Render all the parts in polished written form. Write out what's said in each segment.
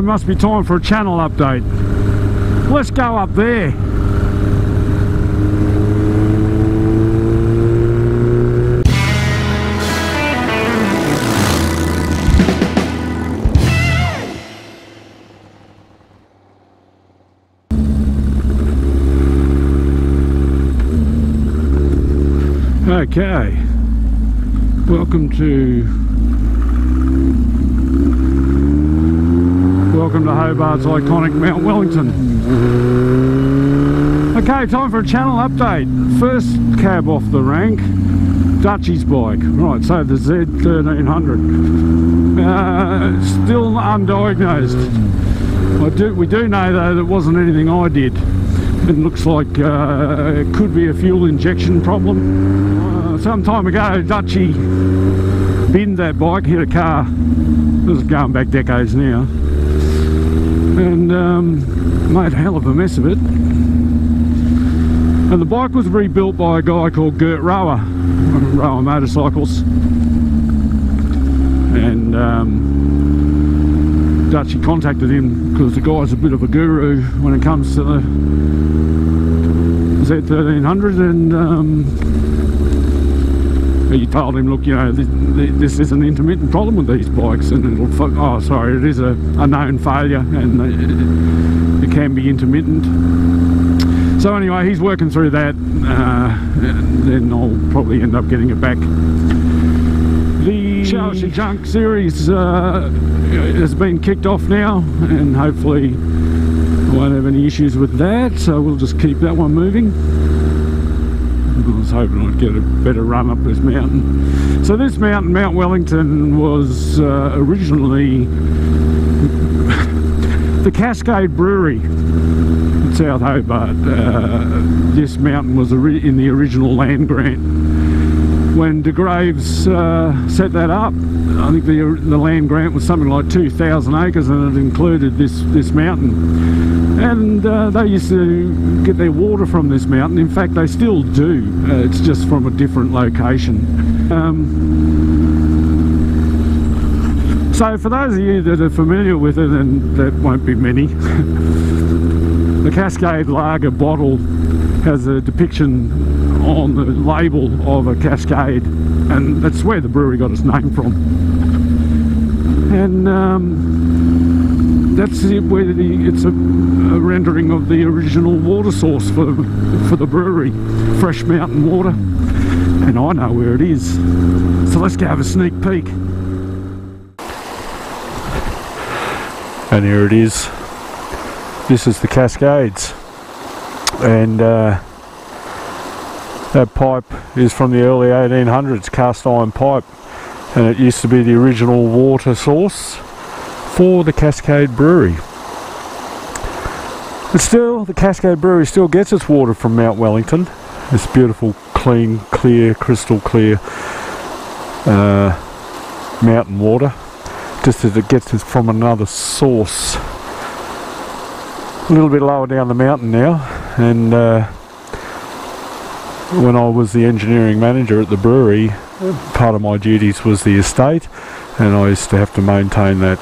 it must be time for a channel update. Let's go up there. Okay, welcome to Hobart's iconic Mount Wellington. Okay, time for a channel update. First cab off the rank, Dji Spark. Right, so the Z1300. Still undiagnosed. We do know though that it wasn't anything I did. It looks like it could be a fuel injection problem. Some time ago, Dji binned that bike, hit a car. This is going back decades now. And made a hell of a mess of it. And the bike was rebuilt by a guy called Gert Rower Motorcycles. And Dji contacted him because the guy's a bit of a guru when it comes to the Z1300, and he told him, look, you know, this is an intermittent problem with these bikes, and it is a known failure, and it can be intermittent. So anyway, he's working through that, and then I'll probably end up getting it back. The Chelsea Junk series has been kicked off now, and hopefully I won't have any issues with that, so we'll just keep that one moving. I was hoping I'd get a better run up this mountain. So this mountain, Mount Wellington, was originally the Cascade Brewery in South Hobart. This mountain was in the original land grant. When de Graves set that up, I think the land grant was something like 2,000 acres, and it included this mountain. And they used to get their water from this mountain. In fact, they still do. It's just from a different location. So for those of you that are familiar with it, and that won't be many, the Cascade Lager bottle has a depiction on the label of a cascade, and that's where the brewery got its name from. And that's it, where it's a rendering of the original water source for the brewery, fresh mountain water, and I know where it is. So let's go have a sneak peek. And here it is. This is the Cascades, and that pipe is from the early 1800s, cast iron pipe, and it used to be the original water source for the Cascade Brewery. But still, the Cascade Brewery still gets its water from Mount Wellington. This beautiful, clean, clear, crystal clear mountain water, just as it gets it from another source. A little bit lower down the mountain now, and when I was the engineering manager at the brewery, part of my duties was the estate, and I used to have to maintain that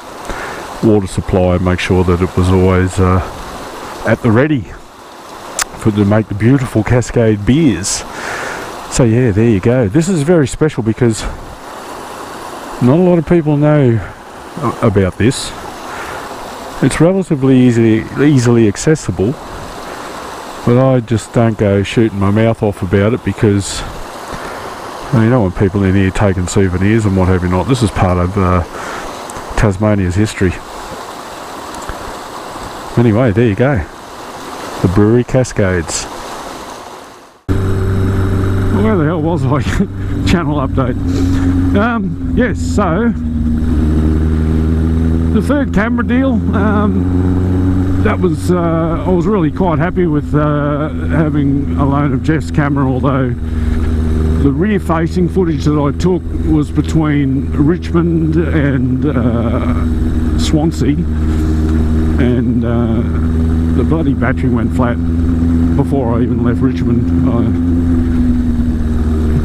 water supply and make sure that it was always at the ready to make the beautiful Cascade beers. So yeah, there you go. This is very special because not a lot of people know about this. It's relatively easily accessible, but I just don't go shooting my mouth off about it, because you don't want people in here taking souvenirs and what have you not. This is part of Tasmania's history. Anyway, there you go. The brewery Cascades. Where the hell was I? Channel update. Yes, so the third camera deal, that was I was really quite happy with having a loan of Jeff's camera, although the rear facing footage that I took was between Richmond and Swansea, and the bloody battery went flat before I even left Richmond.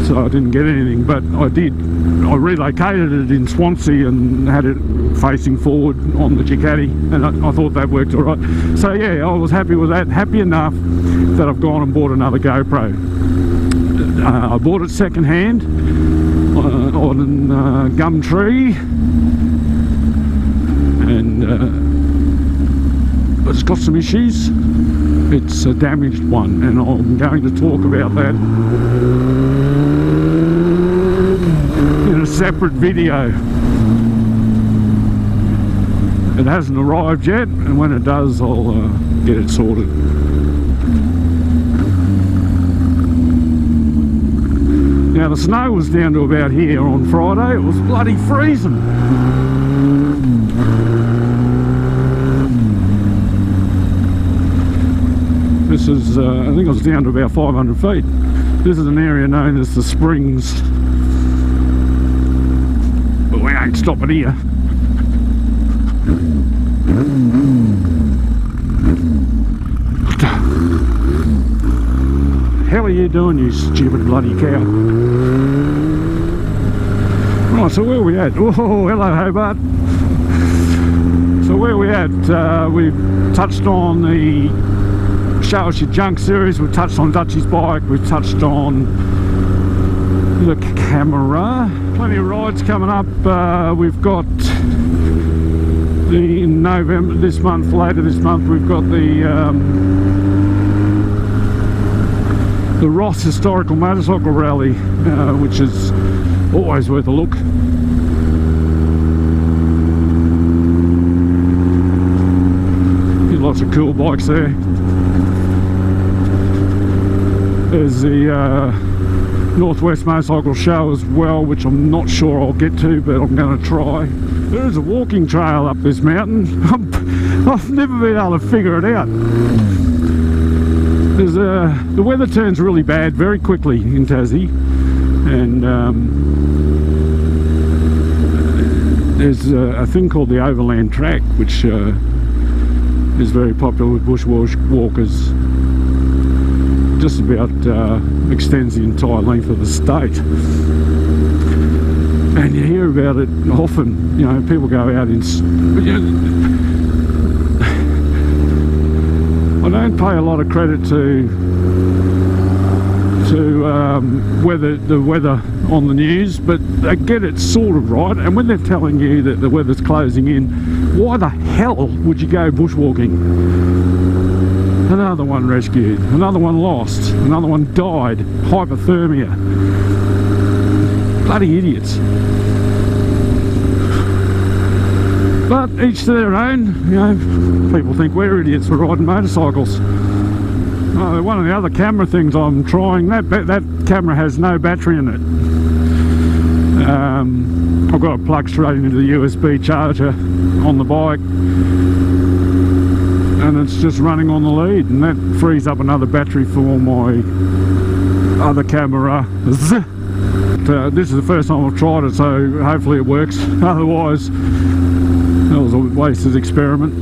so I didn't get anything, but I relocated it in Swansea and had it facing forward on the Ducati, and I thought that worked all right. So yeah, I was happy with that, happy enough that I've gone and bought another GoPro. I bought it second hand on Gumtree, and it's got some issues. It's a damaged one, and I'm going to talk about that in a separate video. It hasn't arrived yet, and when it does, I'll get it sorted. Now the snow was down to about here on Friday. It was bloody freezing. This is, I think it was down to about 500 feet. This is an area known as the Springs. But we ain't stopping here. What the hell are you doing, you stupid bloody cow? Right, so where are we at? Oh, hello Hobart. So where are we at? We've touched on the Show Us Your Junk series, we've touched on Dji Spark, we've touched on the camera. Plenty of rides coming up. We've got in November this month, later this month, we've got the Ross Historical Motorcycle Rally, which is always worth a look. Lots of cool bikes there. There's the Northwest Motorcycle Show as well, which I'm not sure I'll get to, but I'm going to try. There is a walking trail up this mountain. I've never been able to figure it out. There's the weather turns really bad very quickly in Tassie, and there's a thing called the Overland Track, which is very popular with bushwalkers. Just about extends the entire length of the state, and you hear about it often. You know, people go out in. I don't pay a lot of credit to the weather on the news, but they get it sort of right. And when they're telling you that the weather's closing in, why the hell would you go bushwalking? Another one rescued, another one lost, another one died, hypothermia. Bloody idiots. But each to their own, you know, people think we're idiots for riding motorcycles. One of the other camera things I'm trying, that camera has no battery in it. I've got to plug straight into the USB charger on the bike, and it's just running on the lead, and that frees up another battery for my other camera. This is the first time I've tried it, so hopefully it works. Otherwise, that was a wasted experiment.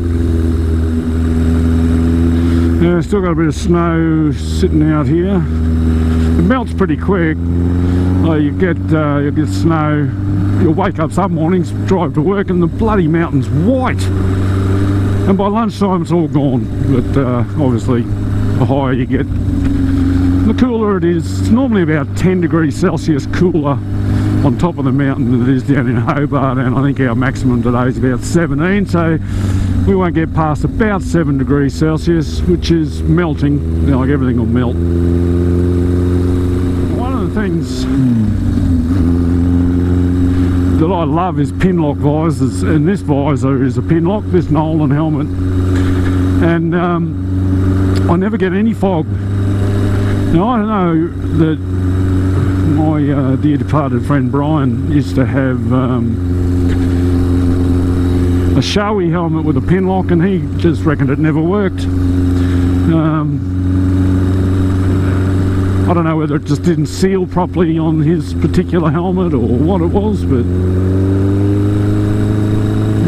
Yeah, still got a bit of snow sitting out here. It melts pretty quick. You get snow. You'll wake up some mornings, drive to work, and the bloody mountain's white. And by lunchtime it's all gone. But obviously, the higher you get, the cooler it is. It's normally about 10 degrees Celsius cooler on top of the mountain than it is down in Hobart, and I think our maximum today is about 17, so we won't get past about 7 degrees Celsius, which is melting. You know, like everything will melt. One of the things that I love is pinlock visors, and this visor is a pinlock, this Nolan helmet, and I never get any fog. Now I know that my dear departed friend Brian used to have a showy helmet with a pinlock, and he just reckoned it never worked. I don't know whether it just didn't seal properly on his particular helmet or what it was, but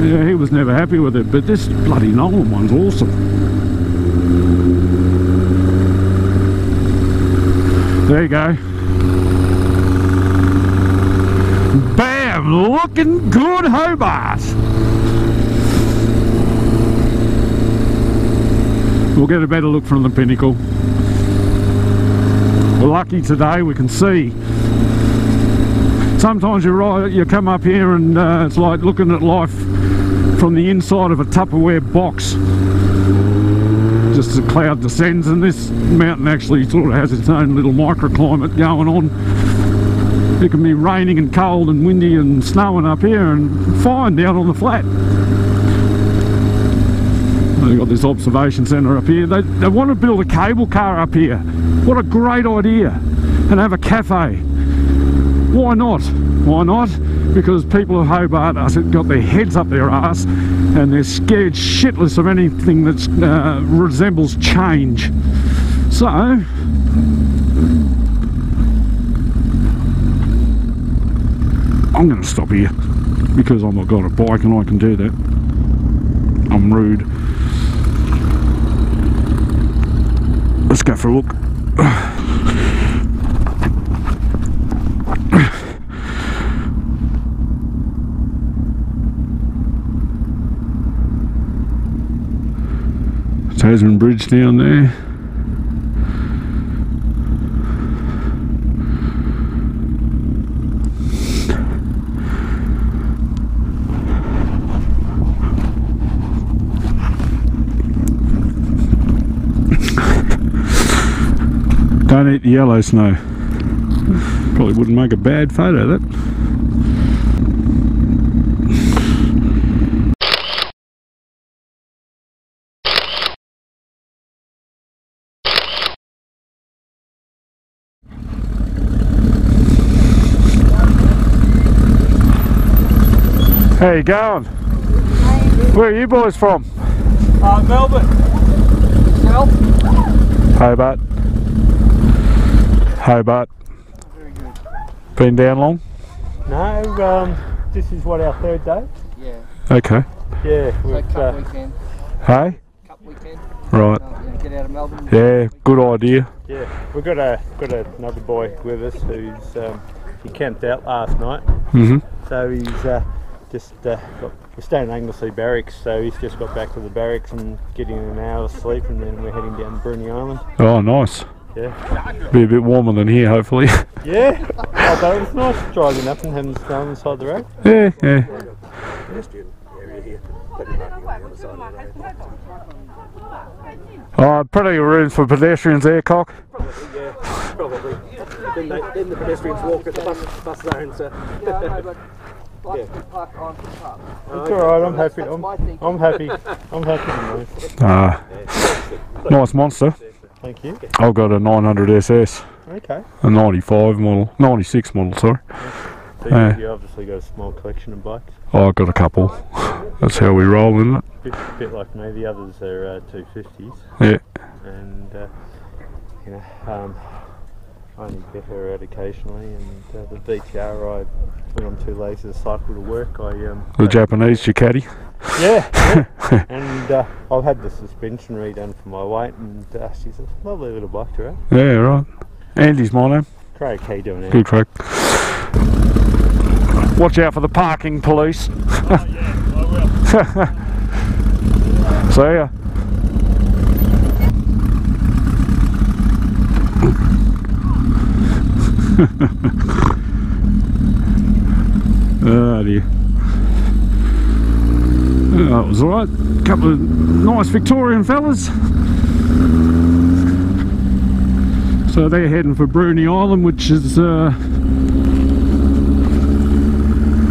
yeah, he was never happy with it. But this bloody Nolan one's awesome. There you go. fucking good, Hobart. We'll get a better look from the pinnacle. We're lucky today, we can see. Sometimes you come up here and it's like looking at life from the inside of a Tupperware box. Just a cloud descends, and this mountain actually sort of has its own little microclimate going on. It can be raining and cold and windy and snowing up here and fine down on the flat. They've got this observation centre up here. They want to build a cable car up here. What a great idea. And have a cafe. Why not? Why not? Because people of Hobart have got their heads up their arse and they're scared shitless of anything that resembles change. So, I'm going to stop here because I've got a bike and I can do that. I'm rude. Let's go for a look. Tasman Bridge down there. Don't eat the yellow snow. Probably wouldn't make a bad photo, that. How you going? Where are you boys from? Melbourne. Yourself? Hobart. Hobart. Very good. Been down long? No, this is what, our third day? Yeah. Okay. Yeah. So cup weekend. Hey? Cup weekend. Right. Get out of Melbourne. Yeah, good idea. Yeah. We've got another boy with us who's he camped out last night. Mm-hmm. So he's we're staying at Anglesey Barracks, so he's just got back to the barracks and getting an hour's sleep, and then we're heading down to Bruny Island. Oh, nice. Yeah. Be a bit warmer than here, hopefully. Yeah. Oh, but it was nice driving up and having snow on the side of the road. Yeah, yeah. Oh, plenty of room for pedestrians there, Cock. Probably, yeah. Probably. Then the pedestrians walk at the bus zone, so. Yeah. Park on the park. It's alright, I'm happy. I'm happy. I'm happy to move. Nice monster. Thank you. I've got a 900 SS. Okay. A 95 model, 96 model, sorry. So you obviously got a small collection of bikes. Oh, I've got a couple. That's how we roll, isn't it? Bit like me. The others are 250s. Yeah. And you know, I only get her out occasionally. And the VTR, when I'm too lazy to cycle to work, The Japanese Ducati. Yeah. And I've had the suspension redone for my weight, and she's a lovely little bike to ride. Yeah, right. Andy's my name. Craig, how you doing, Andy? Good, Craig. Watch out for the parking police. Oh yeah, I will. See ya. Oh dear. Oh, it was alright. Couple of nice Victorian fellas. So they're heading for Bruny Island, which is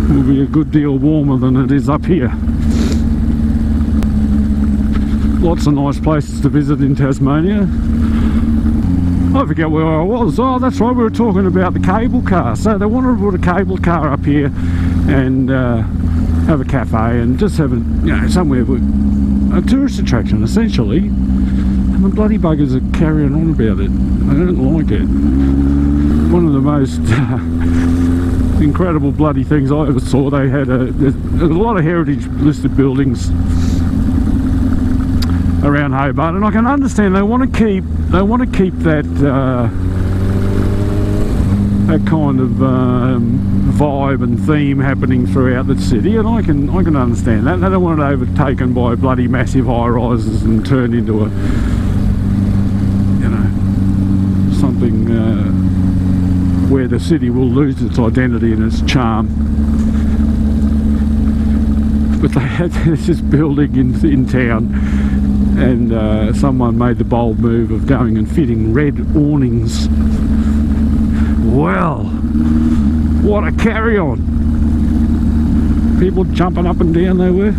will be a good deal warmer than it is up here. Lots of nice places to visit in Tasmania. I forget where I was. Oh, that's right, we were talking about the cable car. So they wanted to put a cable car up here and have a cafe and just have somewhere with a tourist attraction essentially. And the bloody buggers are carrying on about it. I don't like it. One of the most incredible bloody things I ever saw. They had there's a lot of heritage listed buildings around Hobart, and I can understand they want to keep that that kind of vibe and theme happening throughout the city, and I can understand that. They don't want it overtaken by bloody massive high-rises and turned into a, you know, something where the city will lose its identity and its charm. But they had this building in town, and someone made the bold move of going and fitting red awnings. Well, what a carry-on! People jumping up and down they were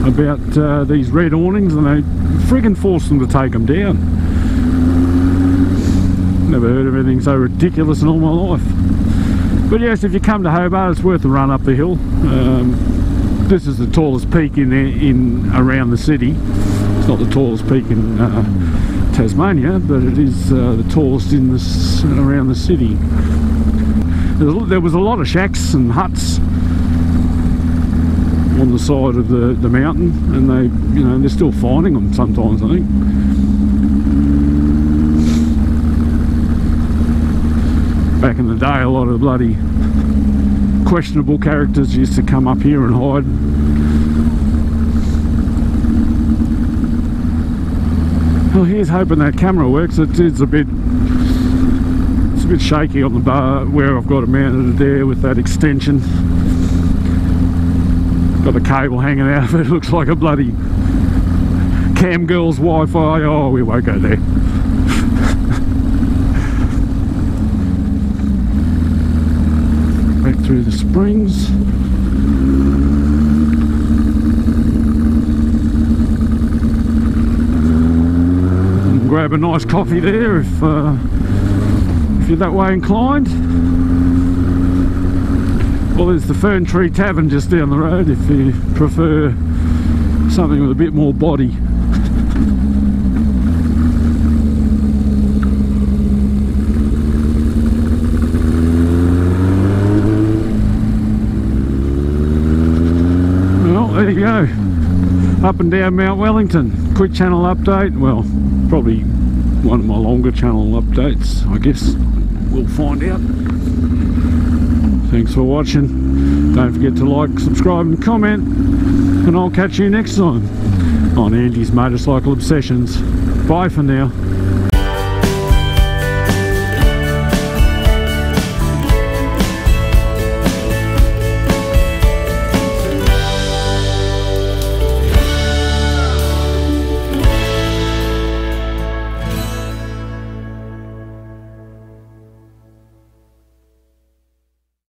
about these red awnings, and they friggin' forced them to take them down. Never heard of anything so ridiculous in all my life. But yes, if you come to Hobart, it's worth a run up the hill. This is the tallest peak in around the city. It's not the tallest peak in Tasmania, but it is the tallest in around the city. There was a lot of shacks and huts on the side of the mountain, and they're still finding them sometimes, I think. Back in the day, a lot of bloody questionable characters used to come up here and hide. Well, here's hoping that camera works. It's a bit shaky on the bar where I've got it mounted there with that extension. Got the cable hanging out of it. Looks like a bloody cam girl's Wi-Fi. Oh, we won't go there. Back through the springs. And grab a nice coffee there if you're that way inclined. Well, there's the Fern Tree Tavern just down the road if you prefer something with a bit more body. There you go, up and down Mount Wellington. Quick channel update, well, probably one of my longer channel updates, I guess. We'll find out. Thanks for watching. Don't forget to like, subscribe and comment, and I'll catch you next time on Andy's Motorcycle Obsessions. Bye for now.